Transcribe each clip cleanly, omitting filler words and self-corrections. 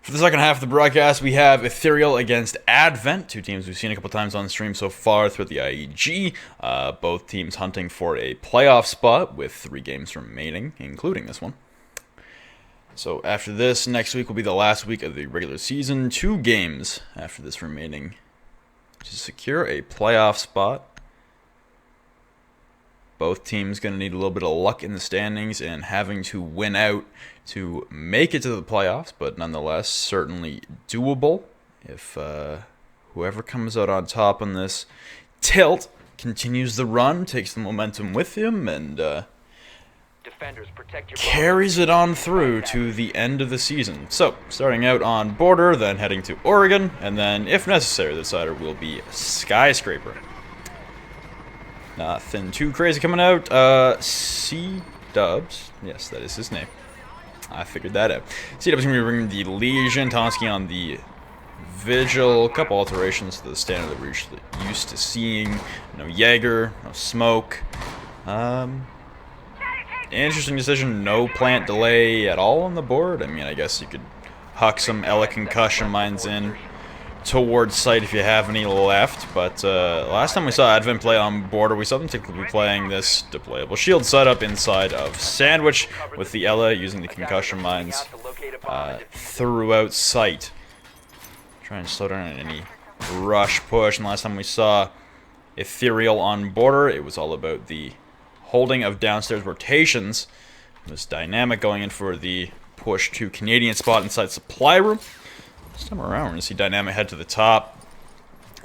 For the second half of the broadcast, we have Ethereal against Advent, two teams we've seen a couple times on stream so far throughout the IEG. Both teams hunting for a playoff spot with 3 games remaining, including this one. So after this, next week will be the last week of the regular season. 2 games after this remaining to secure a playoff spot. Both teams going to need a little bit of luck in the standings and having to win out to make it to the playoffs, but nonetheless, certainly doable if whoever comes out on top on this tilt continues the run, takes the momentum with him, and carries it on through to the end of the season. So, starting out on Border, then heading to Oregon, and then, if necessary, the decider will be Skyscraper. Nothing too crazy coming out. C-Dubs. Yes, that is his name. I figured that out. C-Dubs going to be bringing the Legion. Tonsky on the Vigil. A couple alterations to the standard that we're usually used to seeing. No Jaeger. No Smoke. Interesting decision. No plant delay at all on the board. I mean, I guess you could huck some Ela concussion mines in towards site if you have any left, but last time we saw Advent play on Border, we saw them typically be playing this deployable shield setup inside of Sandwich with the Ela using the concussion mines throughout site. Try and slow down any rush push, and last time we saw Ethereal on Border, it was all about the holding of downstairs rotations. It was Dynamic going in for the push to Canadian spot inside Supply Room. This time around, we're going to see Dynamic head to the top.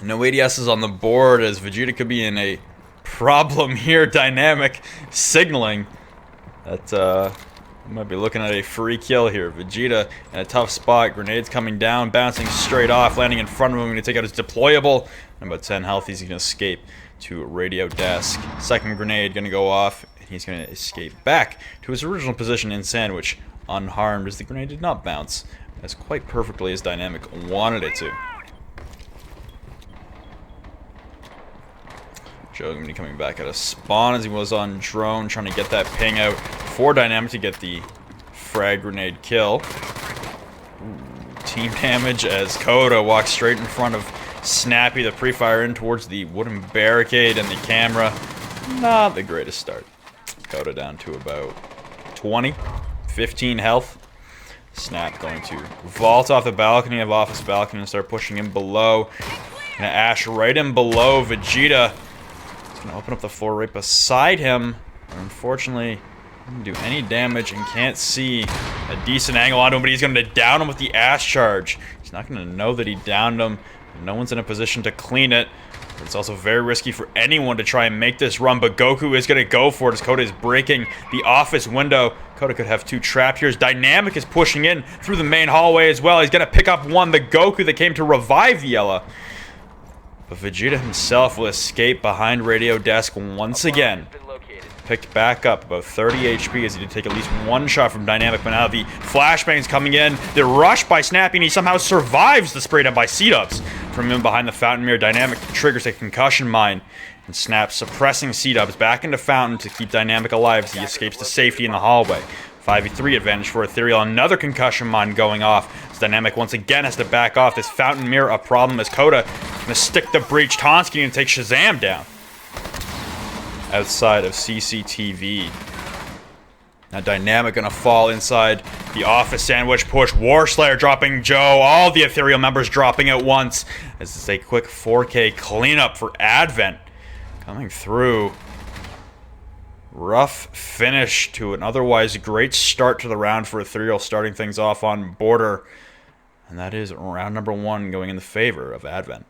No ADSs on the board, as Vegeta could be in a problem here. Dynamic signaling that we might be looking at a free kill here. Vegeta in a tough spot. Grenades coming down, bouncing straight off, landing in front of him. Going to take out his deployable. And about 10 health, he's going to escape to radio desk. Second grenade going to go off, and he's going to escape back to his original position in Sandwich, unharmed, as the grenade did not bounce as quite perfectly as Dynamic wanted it to. Joe's going to be coming back out of spawn as he was on drone, trying to get that ping out for Dynamic to get the frag grenade kill. Ooh, team damage as Coda walks straight in front of Snappy, the pre-fire in towards the wooden barricade and the camera. Not the greatest start. Coda down to about 20, 15 health. Snap going to vault off the balcony of office balcony and start pushing him below. Gonna Ash right in below Vegeta. He's gonna open up the floor right beside him. But unfortunately, doesn't do any damage and can't see a decent angle on him, but he's gonna down him with the Ash charge. He's not gonna know that he downed him. No one's in a position to clean it. But it's also very risky for anyone to try and make this run, but Goku is going to go for it as Coda is breaking the office window. Coda could have 2 trapped here. Dynamic is pushing in through the main hallway as well. He's going to pick up one, the Goku that came to revive the Ela. But Vegeta himself will escape behind radio desk once again. Picked back up about 30 HP as he did take at least 1 shot from Dynamic, but now the flashbangs coming in. The rush by Snappy, and he somehow survives the spray down by C-Dubs. From him behind the Fountain Mirror, Dynamic triggers a concussion mine, and Snap suppressing C-Dubs back into Fountain to keep Dynamic alive as he escapes to safety in the hallway. 5v3 advantage for Ethereal. Another concussion mine going off as Dynamic once again has to back off. This Fountain Mirror a problem as Coda gonna stick the breach. Tonsky and take Shazam down outside of CCTV. Now Dynamic gonna fall inside the office. Sandwich push. Warslayer dropping Joe. All the Ethereal members dropping at once. This is a quick 4K cleanup for Advent. Coming through. Rough finish to an otherwise great start to the round for Ethereal, starting things off on Border. And that is round number 1 going in the favor of Advent.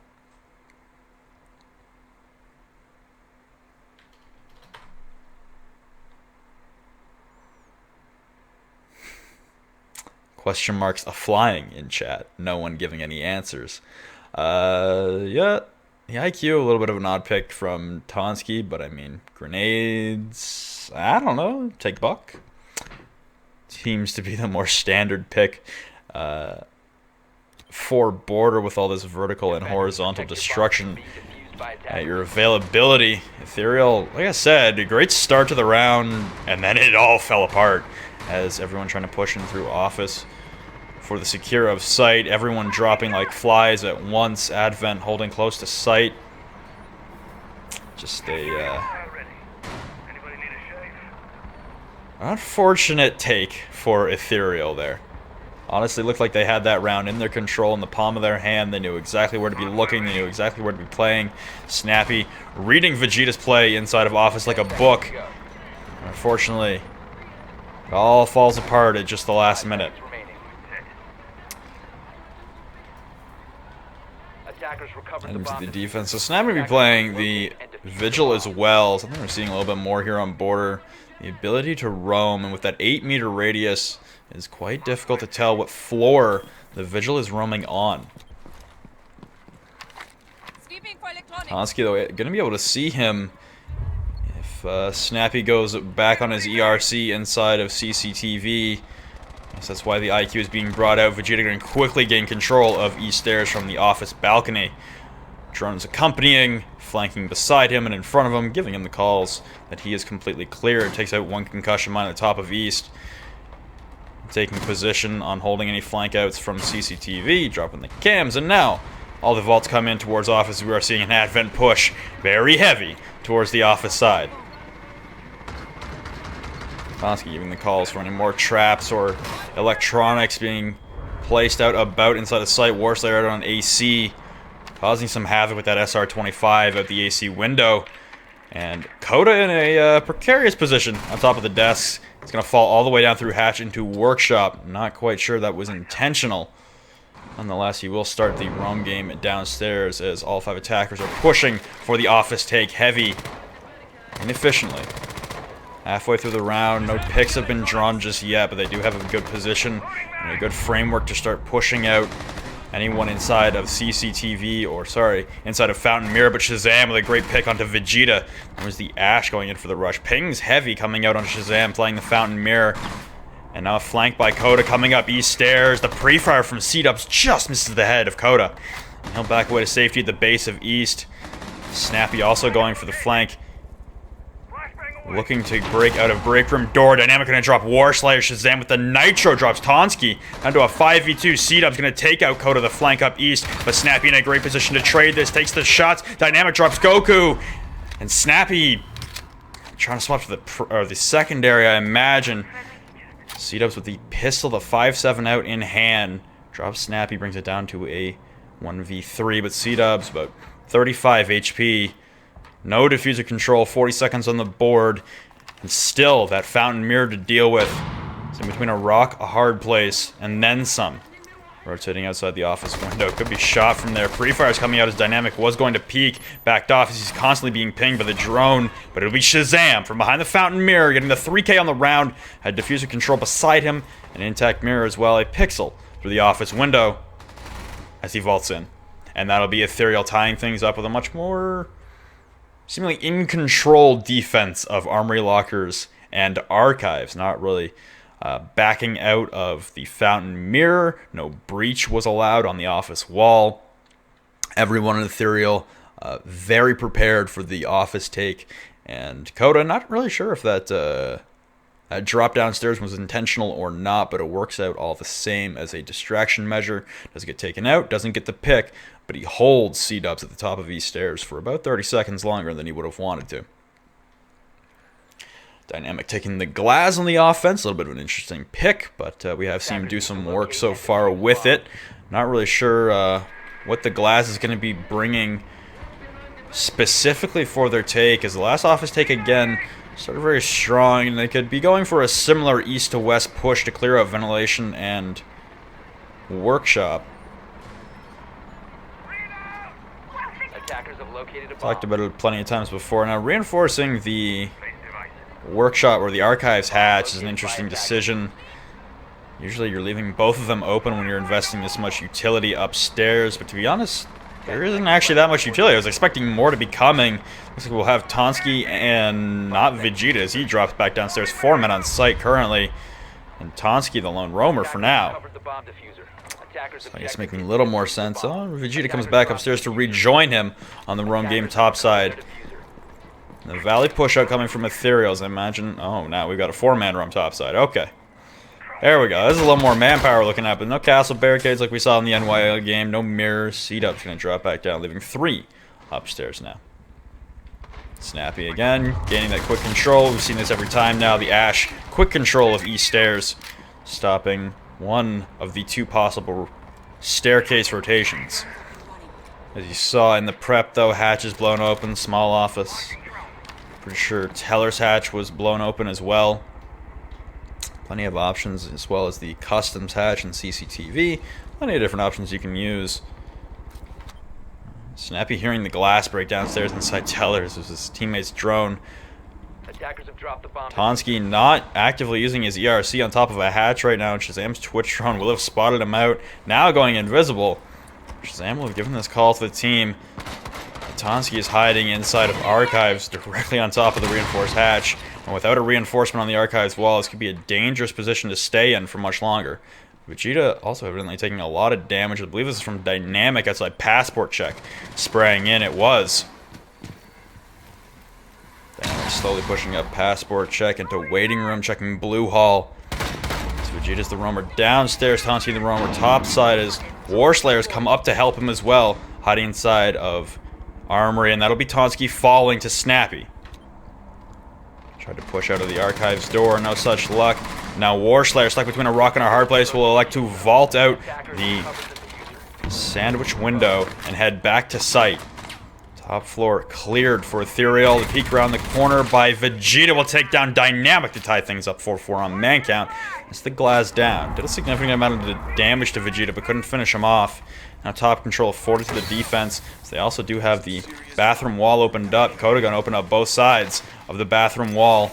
Question marks a-flying in chat. No one giving any answers. Yeah, the IQ, a little bit of an odd pick from Tonsky, but I mean, grenades, I don't know, take Buck. Seems to be the more standard pick for Border with all this vertical and horizontal destruction at your availability. Ethereal, like I said, a great start to the round, and then it all fell apart as everyone trying to push in through office for the secure of sight. Everyone dropping like flies at once. Advent holding close to sight. Just a unfortunate take for Ethereal there. Honestly, looked like they had that round in their control, in the palm of their hand. They knew exactly where to be looking. They knew exactly where to be playing. Snappy reading Vegeta's play inside of Office like a book. Unfortunately, it all falls apart at just the last minute. Items of the defense. So Snappy will be playing the Vigil as well. Something we're seeing a little bit more here on border. The ability to roam, and with that 8-meter radius, it's quite difficult to tell what floor the Vigil is roaming on. Tonsky, though, going to be able to see him if Snappy goes back on his ERC inside of CCTV. So that's why the IQ is being brought out. Vegeta going to quickly gain control of East Stairs from the office balcony. Drones accompanying, flanking beside him and in front of him, giving him the calls that he is completely clear. Takes out one concussion mine at the top of East. Taking position on holding any flank outs from CCTV, dropping the cams, and now all the vaults come in towards office. We are seeing an Advent push, very heavy, towards the office side. Tonsky giving the calls for any more traps or electronics being placed out about inside the site. Warslayer out on AC, causing some havoc with that SR-25 out the AC window. And Coda in a precarious position on top of the desks. It's going to fall all the way down through hatch into workshop. Not quite sure that was intentional. Nonetheless, he will start the roam game downstairs as all 5 attackers are pushing for the office take heavy and efficiently. Halfway through the round, no picks have been drawn just yet, but they do have a good position and a good framework to start pushing out anyone inside of CCTV, or sorry, inside of Fountain Mirror. But Shazam with a great pick onto Vegeta. There's the Ash going in for the rush. Ping's heavy coming out on Shazam, playing the Fountain Mirror. And now flanked by Coda coming up East Stairs. The pre-fire from C-Dubs just misses the head of Coda. And he'll back away to safety at the base of East. Snappy also going for the flank. Looking to break out of break room door. Dynamic going to drop Warslayer. Shazam with the Nitro drops Tonsky. Down to a 5v2. C-Dub's going to take out Coda the flank up East. But Snappy in a great position to trade this. Takes the shots. Dynamic drops Goku. And Snappy trying to swap to the secondary, I imagine. C-Dubs with the pistol, the 5-7 out in hand. Drops Snappy, brings it down to a 1v3. But C-Dubs about 35 HP. No diffuser control, 40 seconds on the board, and still that Fountain Mirror to deal with. It's in between a rock, a hard place, and then some. Rotating outside the office window. Could be shot from there. Pre-fire's coming out as Dynamic was going to peek. Backed off as he's constantly being pinged by the drone. But it'll be Shazam from behind the Fountain Mirror, getting the 3K on the round. Had diffuser control beside him, an intact mirror as well. A pixel through the office window as he vaults in. And that'll be Ethereal tying things up with a much more seemingly in-control defense of Armory Lockers and Archives. Not really backing out of the Fountain Mirror. No breach was allowed on the office wall. Everyone in Ethereal very prepared for the office take. And Coda, not really sure if that drop downstairs was intentional or not, but it works out all the same as a distraction measure. Doesn't get taken out, doesn't get the pick, but he holds C-Dubs at the top of East Stairs for about 30 seconds longer than he would have wanted to. Dynamic taking the glass on the offense. A little bit of an interesting pick, but we have seen him do some work so far with it. Not really sure what the glass is going to be bringing specifically for their take, as the last office take again started very strong, and they could be going for a similar east to west push to clear out ventilation and workshop. Talked about it plenty of times before. Now reinforcing the workshop or the archives hatch is an interesting decision. Usually you're leaving both of them open when you're investing this much utility upstairs, but to be honest, there isn't actually that much utility. I was expecting more to be coming. Looks like we'll have Tonsky and not Vegeta as he drops back downstairs. 4 men on site currently, and Tonsky the lone roamer for now. So I guess making a little more sense. Oh, Vegeta comes back upstairs to rejoin him on the roam game topside. The Valley push out coming from Ethereals, I imagine. Oh, now we've got a 4-man roam topside. Okay. There we go. This is a little more manpower we're looking at, but no castle barricades like we saw in the NYL game. No mirrors. C-Dub's going to drop back down, leaving 3 upstairs now. Snappy again, gaining that quick control. We've seen this every time now. The Ash, quick control of East Stairs, stopping one of the 2 possible staircase rotations. As you saw in the prep, though, hatch is blown open, small office. Pretty sure Teller's hatch was blown open as well. Plenty of options, as well as the customs hatch and CCTV. Plenty of different options you can use. Snappy hearing the glass break downstairs inside Teller's as his teammate's drone. Attackers have dropped the bomb. Tonsky not actively using his ERC on top of a hatch right now. Shazam's Twitch drone will have spotted him out. Now going invisible. Shazam will have given this call to the team. Tonsky is hiding inside of Archives directly on top of the reinforced hatch. And without a reinforcement on the Archives wall, this could be a dangerous position to stay in for much longer. Vegeta also evidently taking a lot of damage. I believe this is from Dynamic outside Passport Check. Spraying in, it was. Dynamic slowly pushing up Passport Check into Waiting Room, checking Blue Hall. So Vegeta's the roamer downstairs, Tonsky the roamer topside as War Slayers come up to help him as well, hiding inside of Armory, and that'll be Tonsky falling to Snappy. Tried to push out of the Archives door, no such luck. Now War Slayer, stuck between a rock and a hard place, will elect to vault out the sandwich window and head back to site. Top floor cleared for Ethereal. The peek around the corner by Vegeta will take down Dynamic to tie things up 4-4 on man count. As the glass down. Did a significant amount of damage to Vegeta, but couldn't finish him off. Now top control afforded to the defense. So they also do have the bathroom wall opened up. Kodogun opened up both sides of the bathroom wall.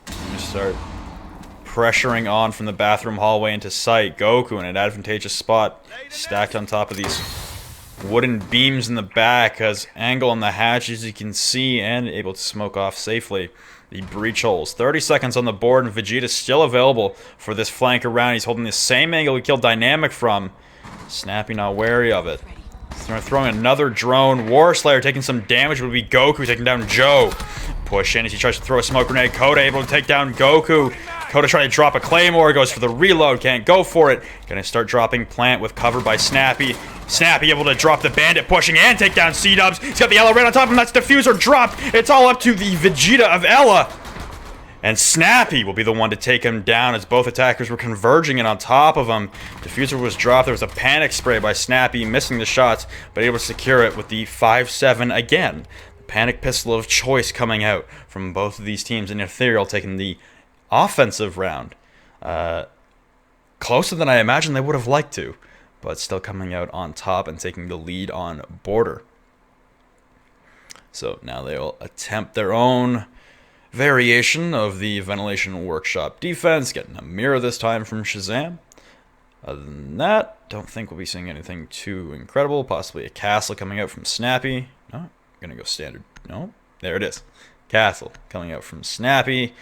Just start pressuring on from the bathroom hallway into sight. Goku in an advantageous spot, stacked on top of these wooden beams in the back, has angle on the hatch as you can see, and able to smoke off safely the breach holes. 30 seconds on the board, and Vegeta's still available for this flank around. He's holding the same angle he killed Dynamic from. Snappy not wary of it. Throwing another drone. War Slayer taking some damage. Would be Goku taking down Joe. Push in as he tries to throw a smoke grenade. Koda able to take down Goku. Koda trying to drop a Claymore. Goes for the reload. Can't go for it. Gonna start dropping Plant with cover by Snappy. Snappy able to drop the Bandit, pushing and take down C-Dubs. He's got the Ella right on top of him. That's Diffuser dropped. It's all up to the Vegeta of Ella. And Snappy will be the one to take him down as both attackers were converging in on top of him. Diffuser was dropped. There was a panic spray by Snappy, missing the shots, but able to secure it with the 5-7 again. The panic pistol of choice coming out from both of these teams, and Ethereal taking the offensive round. Closer than I imagined they would have liked to, but still coming out on top and taking the lead on border. So now they'll attempt their own variation of the ventilation workshop defense, getting a mirror this time from Shazam. Other than that, don't think we'll be seeing anything too incredible. Possibly a castle coming out from Snappy. No, gonna go standard. No, there it is. Castle coming out from Snappy.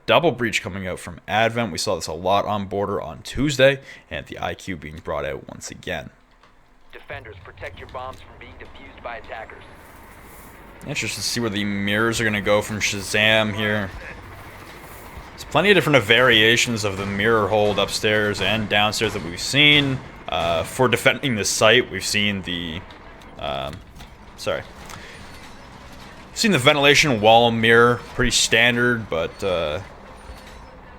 Double breach coming out from Advent. We saw this a lot on border on Tuesday, and the IQ being brought out once again. Defenders, protect your bombs from being defused by attackers. Interested to see where the mirrors are going to go from Shazam here. There's plenty of different variations of the mirror hold upstairs and downstairs that we've seen. For defending the site, we've seen the... seen the ventilation wall mirror. Pretty standard, but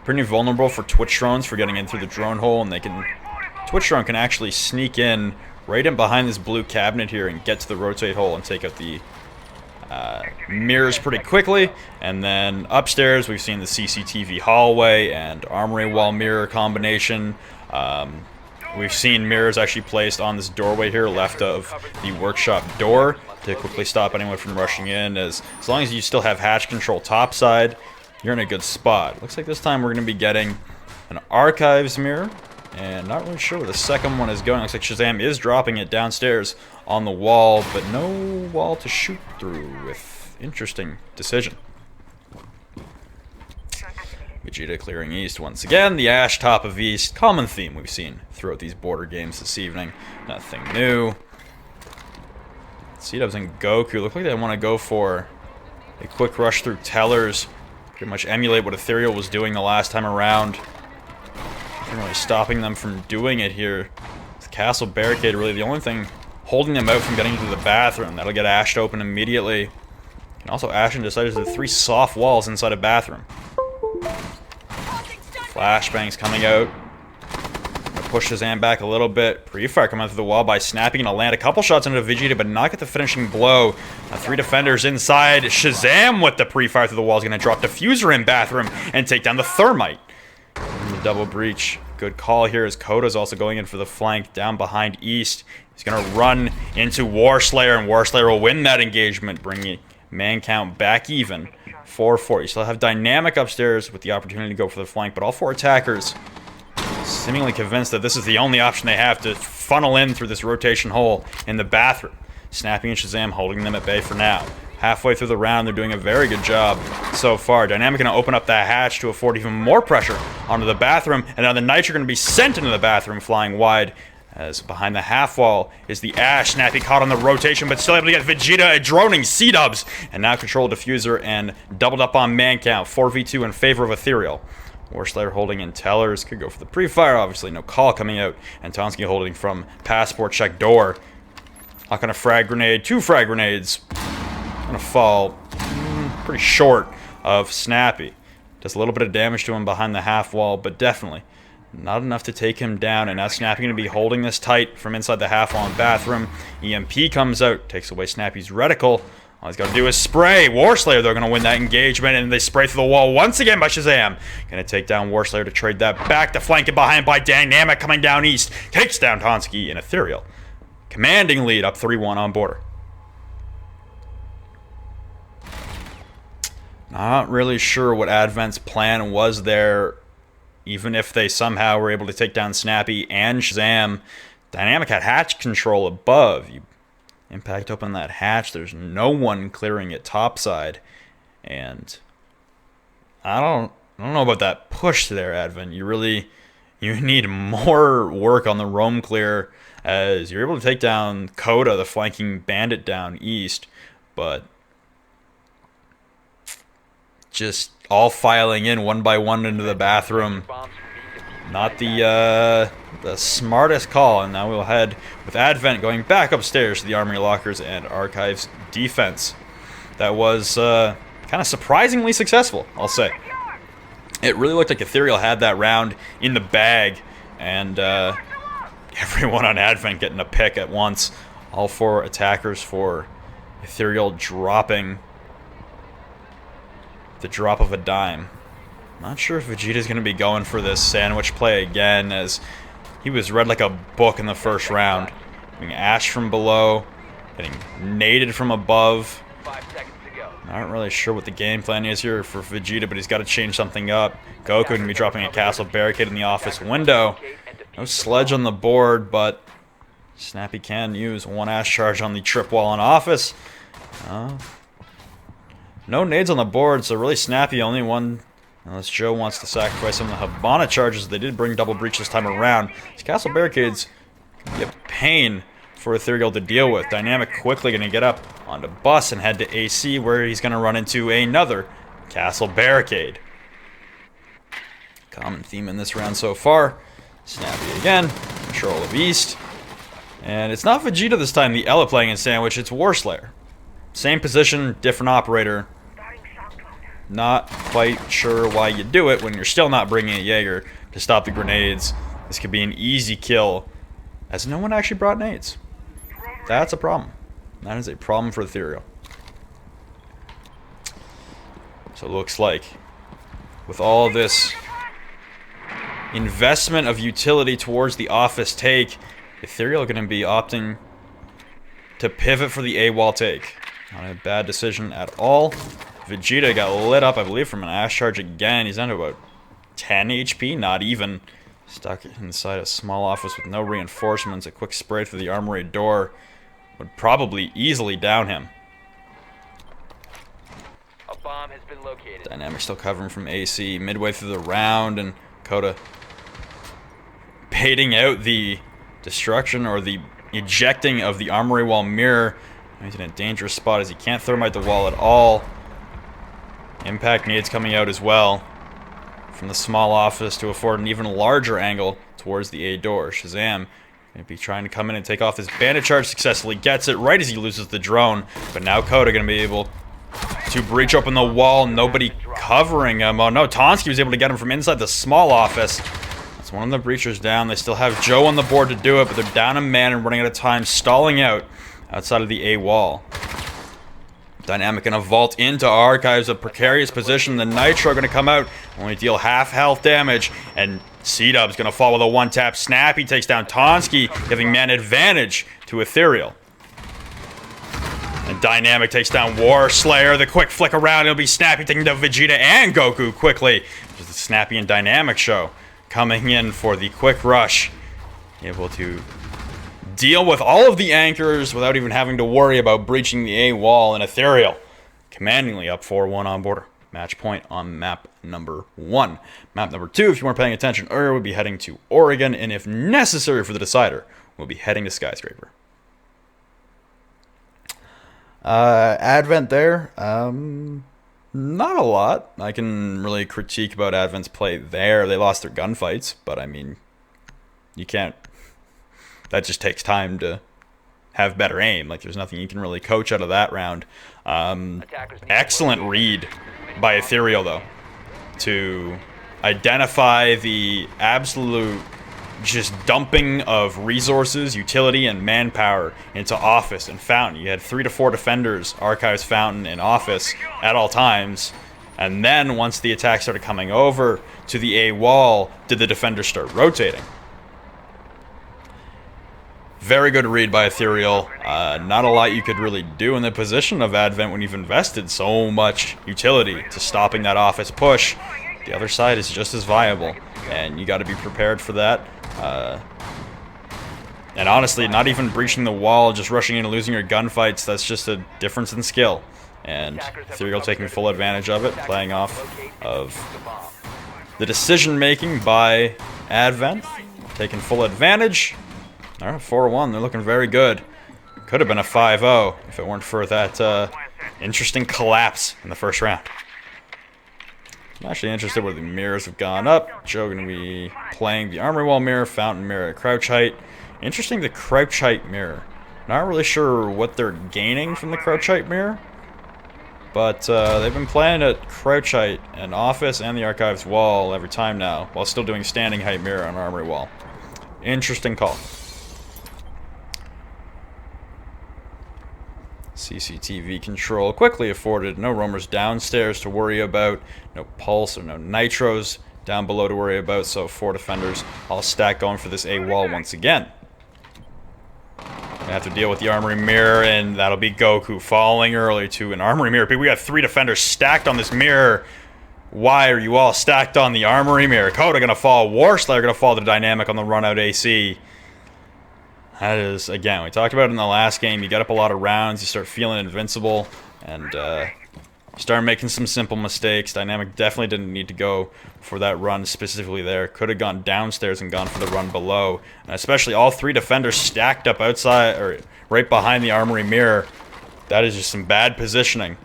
pretty vulnerable for Twitch drones for getting in through the drone hole. And they can... Twitch drone can actually sneak in right in behind this blue cabinet here and get to the rotate hole and take out the... mirrors pretty quickly. And then upstairs we've seen the CCTV hallway and armory wall mirror combination. We've seen mirrors actually placed on this doorway here left of the workshop door to quickly stop anyone from rushing in. As long as you still have hatch control topside, you're in a good spot. Looks like this time we're going to be getting an archives mirror, and not really sure where the second one is going. Looks like Shazam is dropping it downstairs on the wall, but no wall to shoot through with interesting decision. Vegeta clearing east once again. The Ash top of east. Common theme we've seen throughout these border games this evening. Nothing new. C-Dubs and Goku look like they want to go for a quick rush through Tellers. pretty much emulate what Ethereal was doing the last time around. Nothing really stopping them from doing it here. The castle barricade really the only thing holding them out from getting into the bathroom. That'll get ashed open immediately. And also Ashen decided to 3 soft walls inside a bathroom. Flashbangs coming out. Gonna push Shazam back a little bit. Pre-fire coming through the wall by snapping and land a couple shots into Vegeta, but not get the finishing blow. 3 defenders inside. Shazam with the pre-fire through the wall is gonna drop Diffuser in bathroom and take down the Thermite. And the double breach. Good call here as Koda's also going in for the flank down behind East. He's gonna run into Warslayer, and Warslayer will win that engagement, bringing man count back even. 4-4. You still have Dynamic upstairs with the opportunity to go for the flank, but all 4 attackers seemingly convinced that this is the only option they have to funnel in through this rotation hole in the bathroom. Snapping and Shazam holding them at bay for now. Halfway through the round, they're doing a very good job so far. Dynamic going to open up that hatch to afford even more pressure onto the bathroom, and now the Knights are going to be sent into the bathroom flying wide. As behind the half wall is the Ash. Snappy caught on the rotation, but still able to get Vegeta a droning C-dubs. And now control Diffuser and doubled up on man count. 4v2 in favor of Ethereal. Warslayer holding in Tellers. Could go for the pre-fire, obviously. No call coming out. And Tonsky holding from Passport check door. Not gonna frag grenade. 2 frag grenades. Gonna fall pretty short of Snappy. Does a little bit of damage to him behind the half wall, but definitely not enough to take him down. And now Snappy going to be holding this tight from inside the half wall and bathroom. EMP comes out, takes away Snappy's reticle. All he's got to do is spray. Warslayer, they're going to win that engagement, and they spray through the wall once again by Shazam. Going to take down Warslayer to trade that back. To flank it behind by Dynamic coming down east. Takes down Tonsky and Ethereal. Commanding lead up 3-1 on border. Not really sure what Advent's plan was there. Even if they somehow were able to take down Snappy and Shazam, Dynamic had hatch control above. You impact open that hatch, there's no one clearing it topside. And I don't know about that push there, Advent. You need more work on the roam clear, as you're able to take down Koda, the flanking bandit down east, but just all filing in one by one into the bathroom. Not the smartest call, and now we'll head with Advent going back upstairs to the Armory Lockers and Archives defense. That was kind of surprisingly successful, I'll say. It really looked like Ethereal had that round in the bag, and everyone on Advent getting a pick at once. All 4 attackers for Ethereal dropping the drop of a dime. Not sure if Vegeta's going to be going for this sandwich play again, as he was read like a book in the first round. Being ashed from below, getting naded from above. 5 seconds to go. Not really sure what the game plan is here for Vegeta, but he's got to change something up. Goku going to be dropping a castle barricade in the office window. No sledge on the board, but Snappy can use 1 ash charge on the trip wall in office. No nades on the board, so really Snappy only one, unless Joe wants to sacrifice some of the Habana charges. They did bring double breach this time around. These castle barricades can be a pain for Ethereal to deal with. Dynamic quickly going to get up onto bus and head to AC, where he's going to run into another castle barricade. Common theme in this round so far. Snappy again, control of East. And it's not Vegeta this time, the Ella playing in sandwich, it's Warslayer. Same position, different operator. Not quite sure why you do it when you're still not bringing a Jaeger to stop the grenades. This could be an easy kill, as no one actually brought nades. That's a problem. That is a problem for Ethereal. So it looks like, with all of this investment of utility towards the office take, Ethereal going to be opting to pivot for the AWOL take. Not a bad decision at all. Vegeta got lit up, I believe, from an ash charge again. He's down to about 10 HP, not even. Stuck inside a small office with no reinforcements. A quick spray through the armory door would probably easily down him. A bomb has been located. Dynamic still covering from AC midway through the round, and Koda baiting out the destruction or the ejecting of the armory wall mirror. He's in a dangerous spot as he can't thermite the wall at all. Impact nades coming out as well from the small office to afford an even larger angle towards the A door. Shazam going to be trying to come in and take off his bandit charge. Successfully gets it right as he loses the drone. But now Coda going to be able to breach open the wall. Nobody covering him. Oh no, Tonsky was able to get him from inside the small office. That's one of the breachers down. They still have Joe on the board to do it, but they're down a man and running out of time, stalling out outside of the A wall. Dynamic gonna vault into Archives, a precarious position. The Nitro gonna come out, only deal half health damage, and C-Dub's gonna fall with a one-tap. Snappy takes down Tonsky, giving man advantage to Ethereal. And Dynamic takes down War Slayer. The quick flick around, it'll be Snappy taking down Vegeta and Goku quickly. Just the Snappy and Dynamic show coming in for the quick rush. Able to deal with all of the anchors without even having to worry about breaching the A wall, and Ethereal commandingly up 4-1 on border. Match point on map number 1. Map number 2, if you weren't paying attention earlier, would be heading to Oregon, and if necessary for the decider, we'll be heading to Skyscraper. Advent there, not a lot I can really critique about Advent's play there. They lost their gunfights, but I mean, you can't. That just takes time to have better aim. Like, there's nothing you can really coach out of that round. Excellent read by Ethereal, though, to identify the absolute just dumping of resources, utility, and manpower into Office and Fountain. You had 3 to 4 defenders, Archives, Fountain, and Office at all times. And then once the attack started coming over to the A wall, did the defenders start rotating. Very good read by Ethereal. Not a lot you could really do in the position of Advent when you've invested so much utility to stopping that Office push. The other side is just as viable, and you got to be prepared for that. And honestly, not even breaching the wall, just rushing in and losing your gunfights, that's just a difference in skill. And Ethereal taking full advantage of it, playing off of the decision-making by Advent, taking full advantage. All right, 4-1, they're looking very good. Could have been a 5-0 if it weren't for that interesting collapse in the first round. I'm actually interested where the mirrors have gone up. Joe going to be playing the armory wall mirror, fountain mirror at crouch height. Interesting, the crouch height mirror. Not really sure what they're gaining from the crouch height mirror, but they've been playing at crouch height and Office and the Archives wall every time now, while still doing standing height mirror on armory wall. Interesting call. CCTV control quickly afforded. No roamers downstairs to worry about. No pulse or no nitros down below to worry about. So 4 defenders all stacked going for this A wall once again. Gonna have to deal with the armory mirror, and that'll be Goku falling early to an armory mirror. We got 3 defenders stacked on this mirror. Why are you all stacked on the armory mirror? Coda gonna fall. War Slayer gonna fall to Dynamic on the run out AC. That is, again, we talked about it in the last game. You get up a lot of rounds, you start feeling invincible, and start making some simple mistakes. Dynamic definitely didn't need to go for that run specifically there. Could have gone downstairs and gone for the run below. And especially all 3 defenders stacked up outside, or right behind the armory mirror. That is just some bad positioning,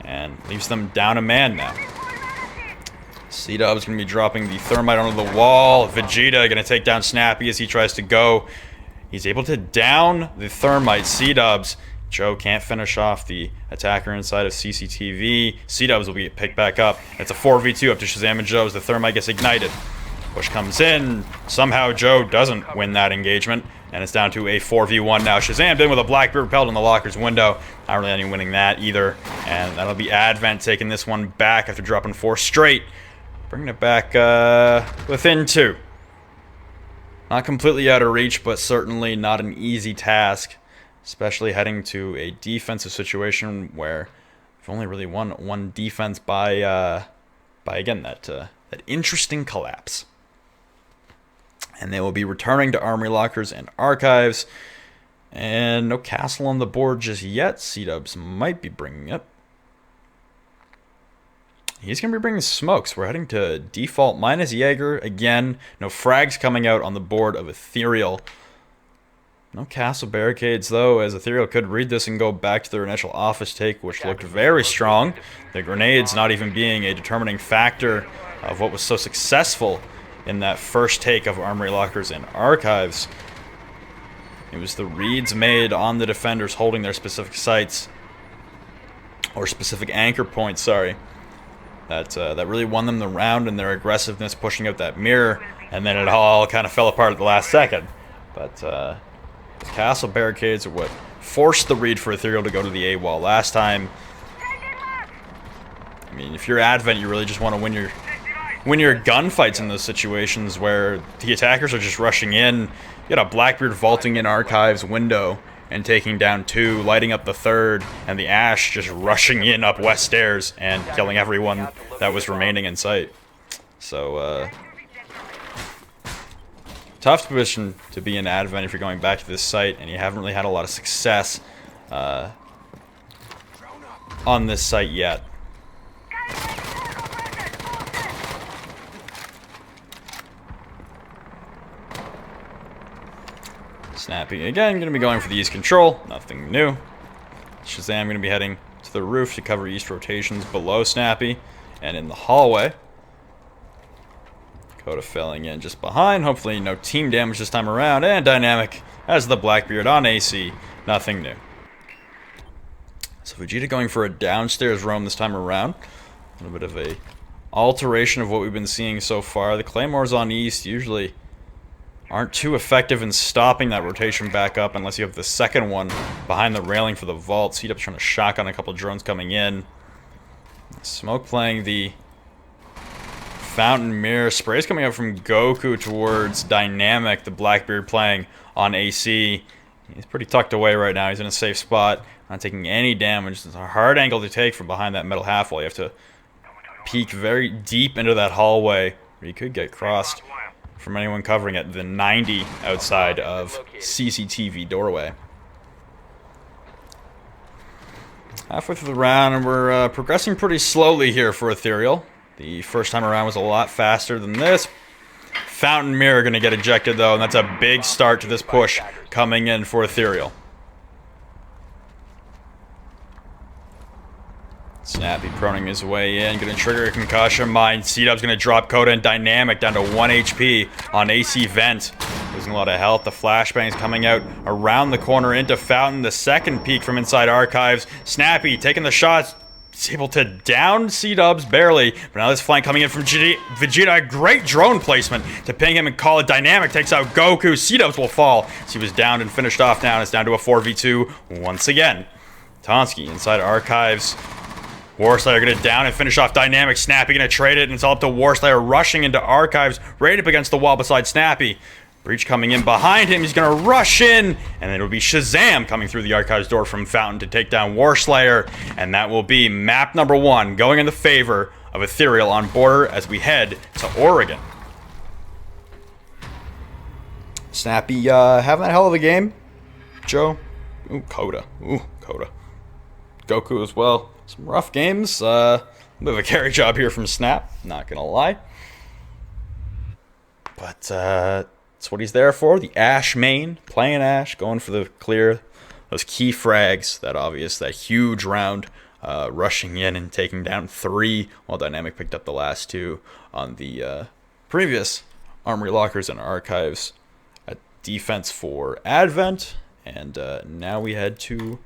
and leaves them down a man now. C-Dub's going to be dropping the thermite onto the wall. Vegeta going to take down Snappy as he tries to go. He's able to down the thermite. C-Dubs. Joe can't finish off the attacker inside of CCTV. C-Dubs will be picked back up. It's a 4v2 up to Shazam and Joe as the thermite gets ignited. Push comes in. Somehow Joe doesn't win that engagement, and it's down to a 4v1 now. Shazam in with a Blackbeard repelled in the locker's window. Not really any winning that either. And that'll be Advent taking this one back after dropping 4 straight. Bringing it back within 2. Not completely out of reach, but certainly not an easy task, especially heading to a defensive situation where you've only really won one defense by again, that interesting collapse. And they will be returning to armory lockers and archives. And no castle on the board just yet. C-Dubs might be bringing it. He's going to be bringing smokes. We're heading to default minus Jaeger again. No frags coming out on the board of Ethereal. No castle barricades, though, as Ethereal could read this and go back to their initial office take, which looked very strong. The grenades not even being a determining factor of what was so successful in that first take of armory lockers and archives. It was the reads made on the defenders holding their specific sites, or specific anchor points, sorry, that really won them the round, and their aggressiveness pushing out that mirror, and then it all kind of fell apart at the last second. But the castle barricades are what forced the read for Ethereal to go to the AWOL last time. I mean, if you're Advent, you really just want to win your gunfights in those situations where the attackers are just rushing in. You got a Blackbeard vaulting in Archives window and taking down 2, lighting up the 3rd, and the Ash just rushing in up west stairs and killing everyone that was remaining in sight. So, tough position to be in Advent if you're going back to this site and you haven't really had a lot of success on this site yet. Snappy again, going to be going for the east control, nothing new. Shazam going to be heading to the roof to cover east rotations below Snappy, and in the hallway. Coda filling in just behind, hopefully no team damage this time around, and Dynamic has the Blackbeard on AC, nothing new. So Vegeta going for a downstairs roam this time around, a little bit of a alteration of what we've been seeing so far. The Claymores on east usually aren't too effective in stopping that rotation back up unless you have the second one behind the railing for the vault. C-Dub's trying to shotgun a couple drones coming in. Smoke playing the fountain mirror. Sprays coming up from Goku towards Dynamic. The Blackbeard playing on AC. He's pretty tucked away right now. He's in a safe spot. Not taking any damage. It's a hard angle to take from behind that metal half wall. You have to peek very deep into that hallway where you could get crossed from anyone covering it, the 90 outside of CCTV doorway. Halfway through the round, and we're progressing pretty slowly here for Ethereal. The first time around was a lot faster than this. Fountain Mirror going to get ejected, though, and that's a big start to this push coming in for Ethereal. Snappy proning his way in, going to trigger a concussion mine. C-Dub's going to drop Coda and Dynamic down to 1 HP on AC Vent. Losing a lot of health. The flashbangs coming out around the corner into Fountain. The second peek from inside Archives. Snappy taking the shots. He's able to down C-Dubs barely. But now this flank coming in from Vegeta. Great drone placement to ping him and call it. Dynamic takes out Goku. C-Dubs will fall. So he was downed and finished off now. It's down to a 4v2 once again. Tonsky inside Archives. Warslayer gonna down and finish off Dynamic. Snappy gonna trade it, and it's all up to Warslayer rushing into Archives, right up against the wall beside Snappy. Breach coming in behind him, he's gonna rush in, and then it'll be Shazam coming through the Archives door from Fountain to take down Warslayer, and that will be map number 1 going in the favor of Ethereal on border as we head to Oregon. Snappy having that hell of a game, Joe. Ooh, Coda. Ooh, Coda. Goku as well. Some rough games. A bit of a carry job here from Snap, not gonna lie. But that's what he's there for. The Ash main, playing Ash, going for the clear. Those key frags, that huge round, rushing in and taking down 3, while Dynamic picked up the last 2 on the previous Armory Lockers and Archives. Defense for Advent, and now we head to